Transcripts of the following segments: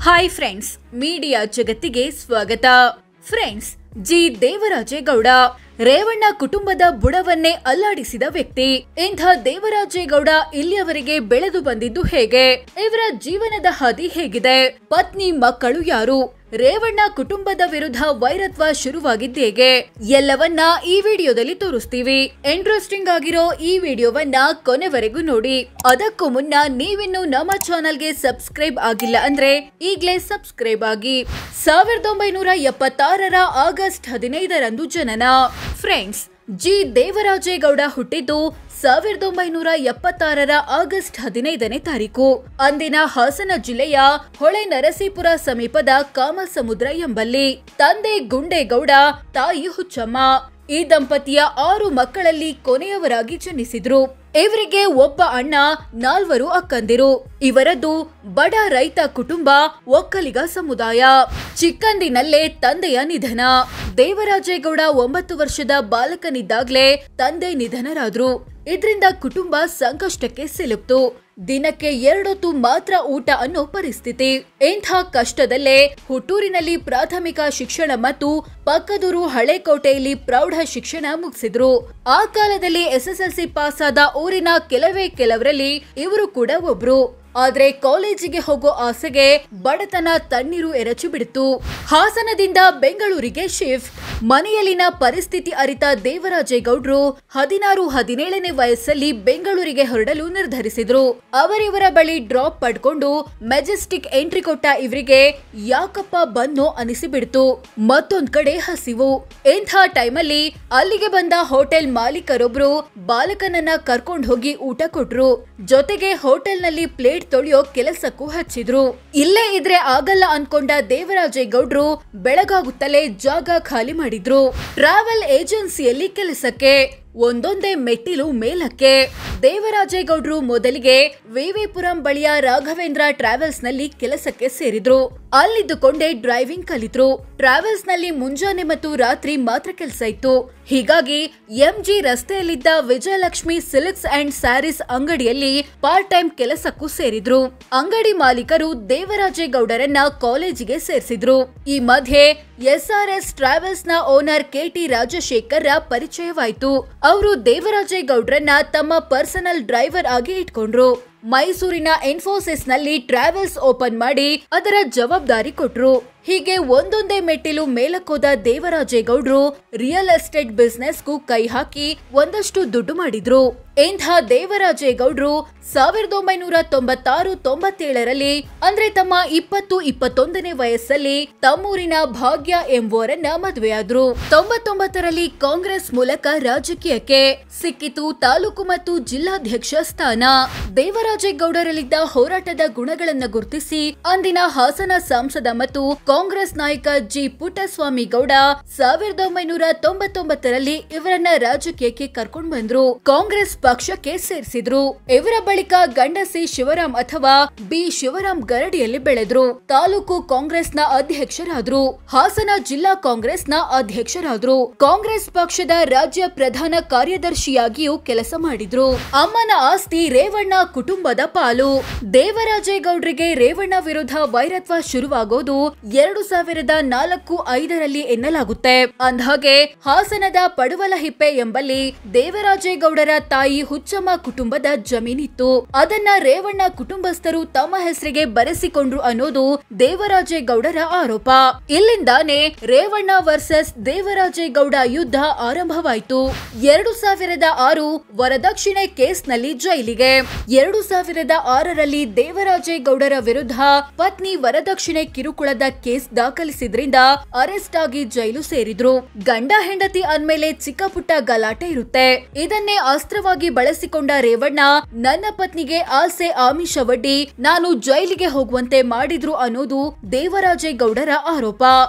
Hi friends, media ಜಗತ್ತಿಗೆ ಸ್ವಾಗತ. Friends, G Devaraje Gowda Revanna ಕುಟುಂಬದ ಬುಡವನ್ನೇ ಅಲ್ಲಾಡಿಸಿದ ವ್ಯಕ್ತಿ. ಇಂಥ ದೇವರಾಜೇಗೌಡ ಇಲ್ಲಿಯವರೆಗೆ ಬೆಳೆದು ಬಂದಿದ್ದು ಹೇಗೆ? ಇವರ ಜೀವನದ ಹಾದಿ ಹೇಗಿದೆ? ಪತ್ನಿ ಮಕ್ಕಳು ಯಾರು? ರೇವಣ್ಣ ಕುಟುಂಬದ ವಿರುದ್ಧ ವೈರತ್ವ ಶುರುವಾಗಿದ್ದೇಗೆ? ಎಲ್ಲವನ್ನ ಈ ವಿಡಿಯೋದಲ್ಲಿ ತೋರಿಸ್ತೀವಿ. ಇಂಟ್ರೆಸ್ಟಿಂಗ್ ಆಗಿರೋ ಈ ವಿಡಿಯೋವನ್ನ ಕೊನೆವರೆಗೂ ನೋಡಿ. ಅದಕ್ಕೂ ಮುನ್ನ ನೀವಿನ್ನು ನಮ್ಮ ಚಾನೆಲ್ಗೆ ಸಬ್ಸ್ಕ್ರೈಬ್ ಆಗಿಲ್ಲ ಅಂದ್ರೆ ಈಗ್ಲೇ ಸಬ್ಸ್ಕ್ರೈಬ್ ಆಗಿ. 1976ರ ಆಗಸ್ಟ್ 15ರಂದು ಜನನ. ಫ್ರೆಂಡ್ಸ್, ಜಿ ದೇವರಾಜೇಗೌಡ ಹುಟ್ಟಿದ್ದು 1976ರ ಆಗಸ್ಟ್ 15ನೇ ತಾರೀಕು. ಅಂದಿನ ಹಾಸನ ಜಿಲ್ಲೆಯ ಹೊಳೆ ನರಸೀಪುರ ಸಮೀಪದ ಕಾಮಸಮುದ್ರ ಎಂಬಲ್ಲಿ. ತಂದೆ ಗುಂಡೇಗೌಡ, ತಾಯಿ ಹುಚ್ಚಮ್ಮ. ಈ ದಂಪತಿಯ 6 ಮಕ್ಕಳಲ್ಲಿ ಕೊನೆಯವರಾಗಿ ಜನಿಸಿದ್ರು. ಇವರಿಗೆ ಒಬ್ಬ ಅಣ್ಣ, 4 ಅಕ್ಕಂದಿರು. ಇವರದ್ದು ಬಡ ರೈತ ಕುಟುಂಬ, ಒಕ್ಕಲಿಗ ಸಮುದಾಯ. ಚಿಕ್ಕಂದಿನಲ್ಲೇ ತಂದೆಯ ನಿಧನ. ದೇವರಾಜೇಗೌಡ 9 ವರ್ಷದ ಬಾಲಕನಿದ್ದಾಗ್ಲೇ ತಂದೆ ನಿಧನರಾದ್ರು. ಇದರಿಂದ ಕುಟುಂಬ ಸಂಕಷ್ಟಕ್ಕೆ ಸಿಲುಕ್ತು. ದಿನಕ್ಕೆ 2 ಹೊತ್ತು ಮಾತ್ರ ಊಟ ಅನ್ನೋ ಪರಿಸ್ಥಿತಿ. ಇಂಥ ಕಷ್ಟದಲ್ಲೇ ಹುಟ್ಟೂರಿನಲ್ಲಿ ಪ್ರಾಥಮಿಕ ಶಿಕ್ಷಣ ಮತ್ತು ಪಕ್ಕದೂರು ಹಳೆಕೋಟೆಯಲ್ಲಿ ಪ್ರೌಢ ಶಿಕ್ಷಣ ಮುಗಿಸಿದ್ರು. ಆ ಕಾಲದಲ್ಲಿ SSLC ಪಾಸ್ ಆದ ಊರಿನ ಕೆಲವರಲ್ಲಿ ಇವರು ಕೂಡ ಒಬ್ರು. ಆದ್ರೆ ಕಾಲೇಜಿಗೆ ಹೋಗೋ ಆಸೆಗೆ ಬಡತನ ತಣ್ಣೀರು ಎರಚಿ ಬಿಡ್ತು. ಹಾಸನದಿಂದ ಬೆಂಗಳೂರಿಗೆ ಶಿಫ್ಟ್. ಮನೆಯಲ್ಲಿನ ಪರಿಸ್ಥಿತಿ ಅರಿತ ದೇವರಾಜೇಗೌಡ್ರು 16-17ನೇ ವಯಸ್ಸಲ್ಲಿ ಬೆಂಗಳೂರಿಗೆ ಹೊರಡಲು ನಿರ್ಧರಿಸಿದ್ರು. ಅವರಿವರ ಬಳಿ ಡ್ರಾಪ್ ಪಡ್ಕೊಂಡು ಮೆಜೆಸ್ಟಿಕ್ ಎಂಟ್ರಿ ಕೊಟ್ಟ ಇವರಿಗೆ ಯಾಕಪ್ಪ ಬಂದೋ ಅನಿಸಿಬಿಡ್ತು. ಮತ್ತೊಂದ್ ಕಡೆ ಹಸಿವು. ಇಂಥ ಟೈಮಲ್ಲಿ ಅಲ್ಲಿಗೆ ಬಂದ ಹೋಟೆಲ್ ಮಾಲೀಕರೊಬ್ರು ಬಾಲಕನನ್ನ ಕರ್ಕೊಂಡು ಹೋಗಿ ಊಟ ಕೊಟ್ರು. ಜೊತೆಗೆ ಹೋಟೆಲ್ನಲ್ಲಿ ಪ್ಲೇಟ್ ತೊಳೆಯೋ ಕೆಲಸಕ್ಕೂ ಹಚ್ಚಿದ್ರು. ಇಲ್ಲೇ ಇದ್ರೆ ಆಗಲ್ಲ ಅನ್ಕೊಂಡ ದೇವರಾಜೇಗೌಡ್ರು ಬೆಳಗಾಗುತ್ತಲೇ ಜಾಗ ಖಾಲಿ ಮಾಡಿದ್ರು. ಟ್ರಾವೆಲ್ ಏಜೆನ್ಸಿಯಲ್ಲಿ ಕೆಲಸಕ್ಕೆ. ಒಂದೊಂದೇ ಮೆಟ್ಟಿಲು ಮೇಲಕ್ಕೆ. ದೇವರಾಜೇಗೌಡ್ರು ಮೊದಲಿಗೆ ವಿವಿಪುರಂ ಬಳಿಯ ರಾಘವೇಂದ್ರ ಟ್ರಾವೆಲ್ಸ್ ನಲ್ಲಿ ಕೆಲಸಕ್ಕೆ ಸೇರಿದ್ರು. ಅಲ್ಲಿದ್ದುಕೊಂಡೇ ಡ್ರೈವಿಂಗ್ ಕಲಿತ್ರು. ಟ್ರಾವೆಲ್ಸ್ ನಲ್ಲಿ ಮುಂಜಾನೆ ಮತ್ತು ರಾತ್ರಿ ಮಾತ್ರ ಕೆಲಸ ಇತ್ತು. ಹೀಗಾಗಿ MG ರಸ್ತೆಯಲ್ಲಿದ್ದ ವಿಜಯಲಕ್ಷ್ಮಿ ಸಿಲ್ಕ್ಸ್ ಅಂಡ್ ಸ್ಯಾರೀಸ್ ಅಂಗಡಿಯಲ್ಲಿ ಪಾರ್ಟ್ ಟೈಮ್ ಕೆಲಸಕ್ಕೂ ಸೇರಿದ್ರು. ಅಂಗಡಿ ಮಾಲೀಕರು ದೇವರಾಜೇಗೌಡರನ್ನ ಕಾಲೇಜಿಗೆ ಸೇರಿಸಿದ್ರು. ಈ ಮಧ್ಯೆ SRS ಟ್ರಾವೆಲ್ಸ್ ನ ಓನರ್ KT ರಾಜಶೇಖರ್ ರ ಪರಿಚಯವಾಯಿತು. ಅವರು ದೇವರಾಜೇಗೌಡ್ರನ್ನ ತಮ್ಮ ಪರ್ಸನಲ್ ಡ್ರೈವರ್ ಆಗಿ ಇಟ್ಕೊಂಡ್ರು. ಮೈಸೂರಿನ ಇನ್ಫೋಸಿಸ್ ನಲ್ಲಿ ಟ್ರಾವೆಲ್ಸ್ ಓಪನ್ ಮಾಡಿ ಅದರ ಜವಾಬ್ದಾರಿ ಕೊಟ್ರು. ಹೀಗೆ ಒಂದೊಂದೇ ಮೆಟ್ಟಿಲು ಮೇಲಕ್ಕೋದ ದೇವರಾಜೇಗೌಡ್ರು ರಿಯಲ್ ಎಸ್ಟೇಟ್ ಬಿಸ್ನೆಸ್ಗೂ ಕೈ ಹಾಕಿ ಒಂದಷ್ಟು ದುಡ್ಡು ಮಾಡಿದ್ರು. ಇಂಥ ದೇವರಾಜೇಗೌಡ್ರು 1996-97ರಲ್ಲಿ ಅಂದ್ರೆ ತಮ್ಮ 20-21ನೇ ವಯಸ್ಸಲ್ಲಿ ತಮ್ಮೂರಿನ ಭಾಗ್ಯ ಎಂಬುವರನ್ನ ಮದುವೆಯಾದ್ರು. 99ರಲ್ಲಿ ಕಾಂಗ್ರೆಸ್ ಮೂಲಕ ರಾಜಕೀಯಕ್ಕೆ ಸಿಕ್ಕಿತು ತಾಲೂಕು ಮತ್ತು ಜಿಲ್ಲಾಧ್ಯಕ್ಷ ಸ್ಥಾನ. ದೇವರಾಜೇಗೌಡರಲ್ಲಿದ್ದ ಹೋರಾಟದ ಗುಣಗಳನ್ನ ಗುರುತಿಸಿ ಅಂದಿನ ಹಾಸನ ಸಂಸದ ಮತ್ತು ಕಾಂಗ್ರೆಸ್ ನಾಯಕ ಜಿ ಪುಟ್ಟಸ್ವಾಮಿ ಗೌಡ 1999ರಲ್ಲಿ ಇವರನ್ನ ರಾಜಕೀಯಕ್ಕೆ ಕರ್ಕೊಂಡು ಬಂದ್ರು. ಕಾಂಗ್ರೆಸ್ ಪಕ್ಷಕ್ಕೆ ಸೇರಿಸಿದ್ರು. ಇವರ ಬಳಿಕ ಗಂಡ ಸಿ ಶಿವರಾಮ್ ಅಥವಾ ಬಿ ಶಿವರಾಮ್ ಗರಡಿಯಲ್ಲಿ ಬೆಳೆದ್ರು. ತಾಲೂಕು ಕಾಂಗ್ರೆಸ್ನ ಅಧ್ಯಕ್ಷರಾದ್ರು. ಹಾಸನ ಜಿಲ್ಲಾ ಕಾಂಗ್ರೆಸ್ನ ಅಧ್ಯಕ್ಷರಾದ್ರು. ಕಾಂಗ್ರೆಸ್ ಪಕ್ಷದ ರಾಜ್ಯ ಪ್ರಧಾನ ಕಾರ್ಯದರ್ಶಿಯಾಗಿಯೂ ಕೆಲಸ ಮಾಡಿದ್ರು. ಅಮ್ಮನ ಆಸ್ತಿ ರೇವಣ್ಣ ಕುಟುಂಬದ ಪಾಲು. ದೇವರಾಜೇಗೌಡರಿಗೆ ರೇವಣ್ಣ ವಿರುದ್ಧ ವೈರತ್ವ ಶುರುವಾಗೋದು 2004-05ರಲ್ಲಿ ಎನ್ನಲಾಗುತ್ತೆ. ಅಂದಹಾಗೆ ಹಾಸನದ ಪಡುವಲಹಿಪ್ಪೆ ಎಂಬಲ್ಲಿ ದೇವರಾಜೇಗೌಡರ ತಾಯಿ ಹುಚ್ಚಮ್ಮ ಕುಟುಂಬದ ಜಮೀನಿತ್ತು. ಅದನ್ನ ರೇವಣ್ಣ ಕುಟುಂಬಸ್ಥರು ತಮ್ಮ ಹೆಸರಿಗೆ ಬರೆಸಿಕೊಂಡ್ರು ಅನ್ನೋದು ದೇವರಾಜೇಗೌಡರ ಆರೋಪ. ಇಲ್ಲಿಂದಾನೇ ರೇವಣ್ಣ ವರ್ಸಸ್ ದೇವರಾಜೇಗೌಡ ಯುದ್ಧ ಆರಂಭವಾಯಿತು. 2006 ವರದಕ್ಷಿಣೆ ಕೇಸ್ನಲ್ಲಿ ಜೈಲಿಗೆ. 2006ರಲ್ಲಿ ದೇವರಾಜೇಗೌಡರ ವಿರುದ್ಧ ಪತ್ನಿ ವರದಕ್ಷಿಣೆ ಕಿರುಕುಳದ ಕೇಸ್ ದಾಖಲಿಸಿದ್ರಿಂದ ಅರೆಸ್ಟ್ ಆಗಿ ಜೈಲು ಸೇರಿದ್ರು. ಗಂಡ ಹೆಂಡತಿ ಅಂದ್ಮೇಲೆ ಚಿಕ್ಕ ಪುಟ್ಟ ಗಲಾಟೆ ಇರುತ್ತೆ. ಇದನ್ನೇ ಅಸ್ತ್ರವಾಗಿ ಬಳಸಿಕೊಂಡ ರೇವಣ್ಣ ನನ್ನ ಪತ್ನಿಗೆ ಆಸೆ ಆಮಿಷವಡ್ಡಿ ನಾನು ಜೈಲಿಗೆ ಹೋಗುವಂತೆ ಮಾಡಿದ್ರು ಅನ್ನೋದು ದೇವರಾಜೇಗೌಡರ ಆರೋಪ.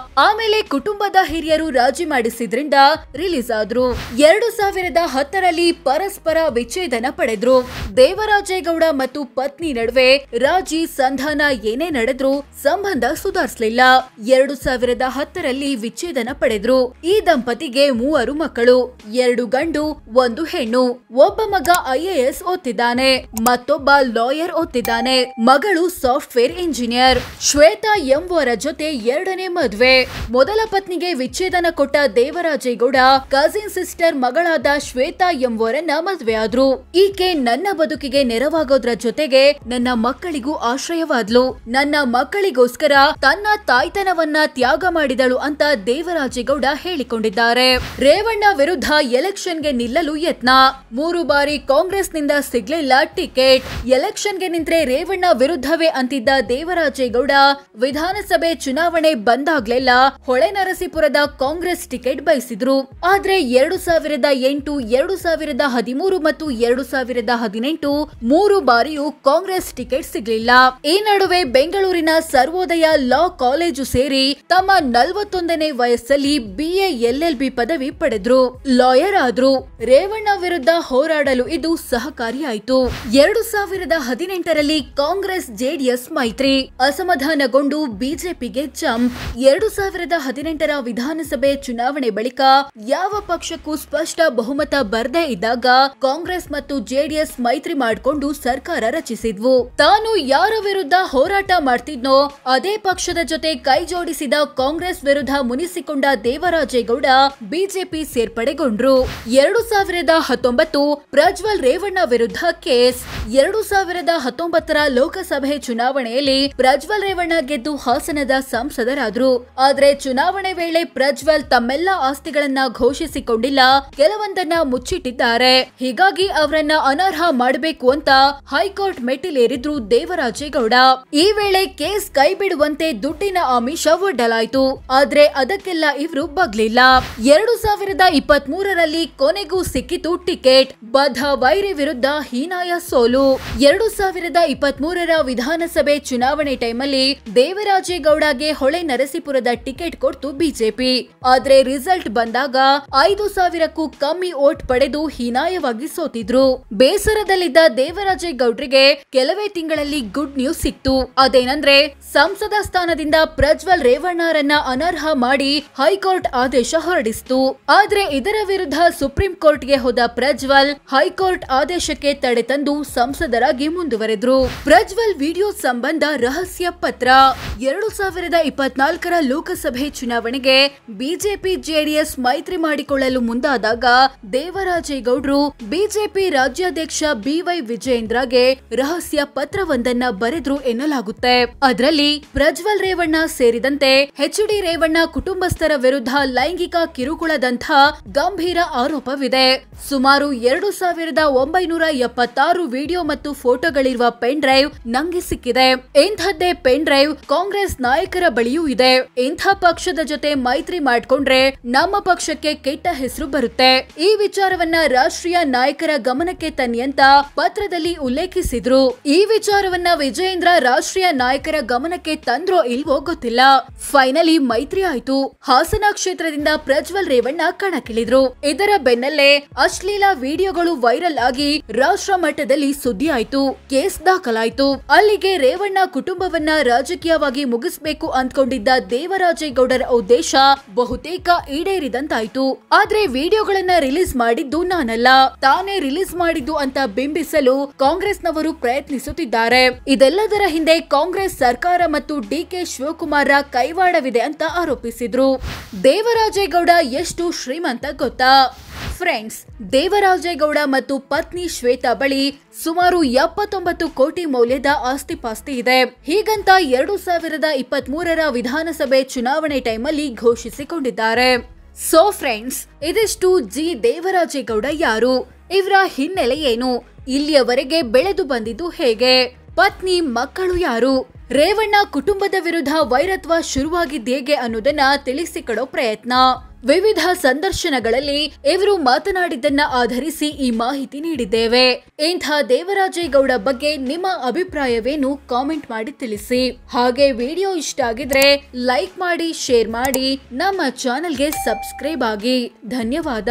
ಆಮೇಲೆ ಕುಟುಂಬದ ಹಿರಿಯರು ರಾಜಿ ಮಾಡಿಸಿದ್ರಿಂದ ರಿಲೀಸ್ ಆದ್ರು. 2010ರಲ್ಲಿ ಪರಸ್ಪರ ವಿಚ್ಛೇದನ ಪಡೆದ್ರು. ದೇವರಾಜೇಗೌಡ ಮತ್ತು ಪತ್ನಿ ನಡುವೆ ರಾಜಿ ಸಂಧಾನ ಏನೇ ನಡೆದ್ರು ಸಂಬಂಧ ಸುಧಾರಿಸಲಿಲ್ಲ. 2010ರಲ್ಲಿ ವಿಚ್ಛೇದನ ಪಡೆದ್ರು. ಈ ದಂಪತಿಗೆ 3 ಮಕ್ಕಳು, 2 ಗಂಡು 1 ಹೆಣ್ಣು. ಒಬ್ಬ ಮಗ IAS ಓದ್ತಿದ್ದಾನೆ, ಮತ್ತೊಬ್ಬ ಲಾಯರ್ ಓದ್ತಿದ್ದಾನೆ. ಮಗಳು ಸಾಫ್ಟ್ವೇರ್ ಇಂಜಿನಿಯರ್. ಶ್ವೇತಾ ಎಂಬುವರ ಜೊತೆ 2ನೇ ಮದ್ವೆ. ಮೊದಲ ಪತ್ನಿಗೆ ವಿಚ್ಛೇದನ ಕೊಟ್ಟ ದೇವರಾಜೇಗೌಡ ಕಸಿನ್ ಸಿಸ್ಟರ್ ಮಗಳಾದ ಶ್ವೇತಾ ಎಂಬುವರನ್ನ ಮದ್ವೆ ಆದ್ರು. ಈಕೆ ನನ್ನ ಬದುಕಿಗೆ ನೆರವಾಗೋದ್ರ ಜೊತೆಗೆ ನನ್ನ ಮಕ್ಕಳಿಗೂ ಆಶ್ರಯವಾದ್ಲು. ನನ್ನ ಮಕ್ಕಳಿಗೋಸ್ಕರ ತನ್ನ ತಾಯ್ತನವನ್ನ ತ್ಯಾಗ ಮಾಡಿದಳು ಅಂತ ದೇವರಾಜೇಗೌಡ ಹೇಳಿಕೊಂಡಿದ್ದಾರೆ. ರೇವಣ್ಣ ವಿರುದ್ಧ ಎಲೆಕ್ಷನ್ಗೆ ನಿಲ್ಲಲು ಯತ್ನ. 3 ಬಾರಿ ಕಾಂಗ್ರೆಸ್ನಿಂದ ಸಿಗ್ಲಿಲ್ಲ ಟಿಕೆಟ್. ಎಲೆಕ್ಷನ್ಗೆ ನಿಂತ್ರೆ ರೇವಣ್ಣ ವಿರುದ್ಧವೇ ಅಂತಿದ್ದ ದೇವರಾಜೇಗೌಡ ವಿಧಾನಸಭೆ ಚುನಾವಣೆ ಬಂದಾಗ್ಲೆಲ್ಲ ಹೊಳೆನರಸೀಪುರದ ಕಾಂಗ್ರೆಸ್ ಟಿಕೆಟ್ ಬಯಸಿದ್ರು. ಆದ್ರೆ 2008, 2013 ಮತ್ತು 2018 3 ಬಾರಿಯೂ ಕಾಂಗ್ರೆಸ್ ಟಿಕೆಟ್ ಸಿಗ್ಲಿಲ್ಲ. ಈ ನಡುವೆ ಬೆಂಗಳೂರಿನ ಸರ್ವೋದಯ ಲಾ ಕಾಲೇಜು ಸೇರಿ ತಮ್ಮ 41ನೇ ವಯಸ್ಸಲ್ಲಿ BA LLB ಪದವಿ ಪಡೆದ್ರು. ಲಾಯರ್ ಆದ್ರು. ರೇವಣ್ಣ ವಿರುದ್ಧ ಹೋರಾಡಲು ಇದು ಸಹಕಾರಿಯಾಯಿತು. 2018ರಲ್ಲಿ ಕಾಂಗ್ರೆಸ್ JDS ಮೈತ್ರಿ ಅಸಮಾಧಾನಗೊಂಡು ಬಿಜೆಪಿಗೆ ಜಂಪ್. 2018ರ ವಿಧಾನಸಭೆ ಚುನಾವಣೆ ಬಳಿಕ ಯಾವ ಪಕ್ಷಕ್ಕೂ ಸ್ಪಷ್ಟ ಬಹುಮತ ಬರದೇ ಇದ್ದಾಗ ಕಾಂಗ್ರೆಸ್ ಮತ್ತು JDS ಮೈತ್ರಿ ಮಾಡಿಕೊಂಡು ಸರ್ಕಾರ ರಚಿಸಿದ್ವು. ತಾನು ಯಾರ ವಿರುದ್ಧ ಹೋರಾಟ ಮಾಡ್ತಿದ್ನೋ ಅದೇ ಪಕ್ಷದ ಜೊತೆ ಕೈ ಜೋಡಿಸಿದ ಕಾಂಗ್ರೆಸ್ ವಿರುದ್ಧ ಮುನಿಸಿಕೊಂಡ ದೇವರಾಜೇಗೌಡ ಬಿಜೆಪಿ ಸೇರ್ಪಡೆಗೊಂಡ್ರು. 2019 ಪ್ರಜ್ವಲ್ ರೇವಣ್ಣ ವಿರುದ್ಧ ಕೇಸ್. 2019ರ ಲೋಕಸಭೆ ಚುನಾವಣೆಯಲ್ಲಿ ಪ್ರಜ್ವಲ್ ರೇವಣ್ಣ ಗೆದ್ದು ಹಾಸನದ ಸಂಸದರಾದ್ರು. ಆದ್ರೆ ಚುನಾವಣೆ ವೇಳೆ ಪ್ರಜ್ವಲ್ ತಮ್ಮೆಲ್ಲ ಆಸ್ತಿಗಳನ್ನ ಘೋಷಿಸಿಕೊಂಡಿಲ್ಲ, ಕೆಲವೊಂದನ್ನ ಮುಚ್ಚಿಟ್ಟಿದ್ದಾರೆ. ಹೀಗಾಗಿ ಅವರನ್ನ ಅನರ್ಹ ಮಾಡಬೇಕು ಅಂತ ಹೈಕೋರ್ಟ್ ಮೆಟ್ಟಿಲೇರಿದ್ರು ದೇವರಾಜೇಗೌಡ. ಈ ವೇಳೆ ಕೇಸ್ ಕೈ ಬಿಡುವಂತೆ ದುಡ್ಡಿನ ಆಮಿಷ ಒಡ್ಡಲಾಯಿತು. ಆದ್ರೆ ಅದಕ್ಕೆಲ್ಲ ಇವ್ರು ಬಗ್ಲಿಲ್ಲ. 2023ರಲ್ಲಿ ಕೊನೆಗೂ ಸಿಕ್ಕಿತು ಟಿಕೆಟ್. ಬದ್ಧ ವೈರಿ ವಿರುದ್ಧ ಹೀನಾಯ ಸೋಲು. 2023ರ ವಿಧಾನಸಭೆ ಚುನಾವಣೆ ಟೈಮಲ್ಲಿ ದೇವರಾಜೇಗೌಡಗೆ ಹೊಳೆ ನರಸೀಪುರದ ಟಿಕೆಟ್ ಕೊಡ್ತು ಬಿಜೆಪಿ. ಆದ್ರೆ ರಿಸಲ್ಟ್ ಬಂದಾಗ 5,000ಕ್ಕೂ ಕಮ್ಮಿ ವೋಟ್ ಪಡೆದು ಹೀನಾಯವಾಗಿ ಸೋತಿದ್ರು. ಬೇಸರದಲ್ಲಿದ್ದ ದೇವರಾಜೇಗೌಡ್ರಿಗೆ ಕೆಲವೇ ತಿಂಗಳಲ್ಲಿ ಗುಡ್ ನ್ಯೂಸ್ ಸಿಕ್ತು. ಅದೇನಂದ್ರೆ ಸಂಸದ ಸ್ಥಾನದಿಂದ ಪ್ರಜ್ವಲ್ ರೇವಣ್ಣರನ್ನ ಅನರ್ಹ ಮಾಡಿ ಹೈಕೋರ್ಟ್ ಆದೇಶ ಹೊರಡಿಸಿತು. ಆದ್ರೆ ಇದರ ವಿರುದ್ಧ ಸುಪ್ರೀಂ ಕೋರ್ಟ್ಗೆ ಹೋದ ಪ್ರಜ್ವಲ್ ಹೈಕೋರ್ಟ್ ಆದೇಶಕ್ಕೆ ತಡೆ ತಂದು ಸಂಸದರಾಗಿ ಮುಂದುವರೆದ್ರು. ಪ್ರಜ್ವಲ್ ವಿಡಿಯೋ ಸಂಬಂಧ ರಹಸ್ಯ ಪತ್ರ. 2024ರ ಲೋಕಸಭೆ ಚುನಾವಣೆಗೆ ಬಿಜೆಪಿ JDS ಮೈತ್ರಿ ಮಾಡಿಕೊಳ್ಳಲು ಮುಂದಾದಾಗ ದೇವರಾಜೇಗೌಡರು ಬಿಜೆಪಿ ರಾಜ್ಯಾಧ್ಯಕ್ಷ BY ವಿಜಯೇಂದ್ರಗೆ ರಹಸ್ಯ ಪತ್ರವೊಂದನ್ನ ಬರೆದ್ರು ಎನ್ನಲಾಗುತ್ತೆ. ಅದರಲ್ಲಿ ಪ್ರಜ್ವಲ್ ರೇವಣ್ಣ ಸೇರಿದಂತೆ HD ರೇವಣ್ಣ ಕುಟುಂಬಸ್ಥರ ವಿರುದ್ಧ ಲೈಂಗಿಕ ಕಿರುಕುಳದಂಥ ಗಂಭೀರ ಆರೋಪವಿದೆ. ಸುಮಾರು 2,976 ವಿಡಿಯೋ ಮತ್ತು ಫೋಟೋಗಳಿರುವ ಪೆನ್ ಡ್ರೈವ್ ನಂಗೆ ಸಿಕ್ಕಿದೆ. ಇಂಥದ್ದೇ ಪೆನ್ ಡ್ರೈವ್ ಕಾಂಗ್ರೆಸ್ ನಾಯಕರ ಬಳಿಯೂ ಇದೆ. ಇಂಥ ಪಕ್ಷದ ಜೊತೆ ಮೈತ್ರಿ ಮಾಡ್ಕೊಂಡ್ರೆ ನಮ್ಮ ಪಕ್ಷಕ್ಕೆ ಕೆಟ್ಟ ಹೆಸರು ಬರುತ್ತೆ. ಈ ವಿಚಾರವನ್ನ ರಾಷ್ಟ್ರೀಯ ನಾಯಕರ ಗಮನಕ್ಕೆ ತನ್ನಿ ಅಂತ ಪತ್ರದಲ್ಲಿ ಉಲ್ಲೇಖಿಸಿದ್ರು. ಈ ವಿಚಾರವನ್ನ ವಿಜಯೇಂದ್ರ ರಾಷ್ಟ್ರೀಯ ನಾಯಕರ ಗಮನಕ್ಕೆ ತಂದ್ರೋ ಇಲ್ವೋ ಗೊತ್ತಿಲ್ಲ. ಫೈನಲಿ ಮೈತ್ರಿ ಆಯ್ತು. ಹಾಸನ ಕ್ಷೇತ್ರದಿಂದ ಪ್ರಜ್ವಲ್ ರೇವಣ್ಣ ಕಣಕ್ಕಿಳಿದ್ರು. ಇದರ ಬೆನ್ನಲ್ಲೇ ಅಶ್ಲೀಲ ವಿಡಿಯೋಗಳು ವೈರಲ್ ಆಗಿ ರಾಷ್ಟ್ರ ಮಟ್ಟದಲ್ಲಿ ಸುದ್ದಿ ಆಯ್ತು. ಕೇಸ್ ದಾಖಲಾಯಿತು. ಅಲ್ಲಿಗೆ ರೇವಣ್ಣ ಕುಟುಂಬವನ್ನ ರಾಜಕೀಯವಾಗಿ ಮುಗಿಸ್ಬೇಕು ಅಂದ್ಕೊಂಡಿದ್ದ ದೇವರಾಜೇಗೌಡರ ಉದ್ದೇಶ ಬಹುತೇಕ ಈಡೇರಿದಂತಾಯ್ತು. ಆದ್ರೆ ವಿಡಿಯೋಗಳನ್ನ ರಿಲೀಸ್ ಮಾಡಿದ್ದು ನಾನಲ್ಲ, ತಾನೇ ರಿಲೀಸ್ ಮಾಡಿದ್ದು ಅಂತ ಬಿಂಬಿಸಲು ಕಾಂಗ್ರೆಸ್ನವರು ಪ್ರಯತ್ನಿಸುತ್ತಿದ್ದಾರೆ. ಇದೆಲ್ಲದರ ಹಿಂದೆ ಕಾಂಗ್ರೆಸ್ ಸರ್ಕಾರ ಮತ್ತು DK ಶಿವಕುಮಾರ ಕೈವಾಡವಿದೆ ಅಂತ ಆರೋಪಿಸಿದ್ರು. ದೇವರಾಜೇಗೌಡ ಎಷ್ಟು ಶ್ರೀಮಂತ ಗೊತ್ತಾ ಫ್ರೆಂಡ್ಸ್? ದೇವರಾಜೇಗೌಡ ಮತ್ತು ಪತ್ನಿ ಶ್ವೇತಾ ಬಳಿ ಸುಮಾರು 79 ಕೋಟಿ ಮೌಲ್ಯದ ಆಸ್ತಿಪಾಸ್ತಿ ಇದೆ. ಹೀಗಂತ 2023ರ ವಿಧಾನಸಭೆ ಚುನಾವಣೆ ಟೈಮಲ್ಲಿ ಘೋಷಿಸಿಕೊಂಡಿದ್ದಾರೆ. ಸೋ ಫ್ರೆಂಡ್ಸ್, ಇದಿಷ್ಟು ದೇವರಾಜೇಗೌಡ ಯಾರು, ಇವರ ಹಿನ್ನೆಲೆ ಏನು, ಇಲ್ಲಿಯವರೆಗೆ ಬೆಳೆದು ಬಂದಿದ್ದು ಹೇಗೆ, ಪತ್ನಿ ಮಕ್ಕಳು ಯಾರು, ರೇವಣ್ಣ ಕುಟುಂಬದ ವಿರುದ್ಧ ವೈರತ್ವ ಶುರುವಾಗಿದ್ದೇಗೆ ಅನ್ನೋದನ್ನ ತಿಳಿಸಿಕೊಡೋ ಪ್ರಯತ್ನ. ವಿವಿಧ ಸಂದರ್ಶನಗಳಲ್ಲಿ ಇವರು ಮಾತನಾಡಿದ್ದನ್ನ ಆಧರಿಸಿ ಈ ಮಾಹಿತಿ ನೀಡಿದ್ದೇವೆ. ಇಂಥ ದೇವರಾಜೇಗೌಡ ಬಗ್ಗೆ ನಿಮ್ಮ ಅಭಿಪ್ರಾಯವೇನು ಕಾಮೆಂಟ್ ಮಾಡಿ ತಿಳಿಸಿ. ಹಾಗೆ ವಿಡಿಯೋ ಇಷ್ಟ ಆಗಿದ್ರೆ ಲೈಕ್ ಮಾಡಿ, ಶೇರ್ ಮಾಡಿ, ನಮ್ಮ ಚಾನೆಲ್ಗೆ ಸಬ್ಸ್ಕ್ರೈಬ್ ಆಗಿ. ಧನ್ಯವಾದ.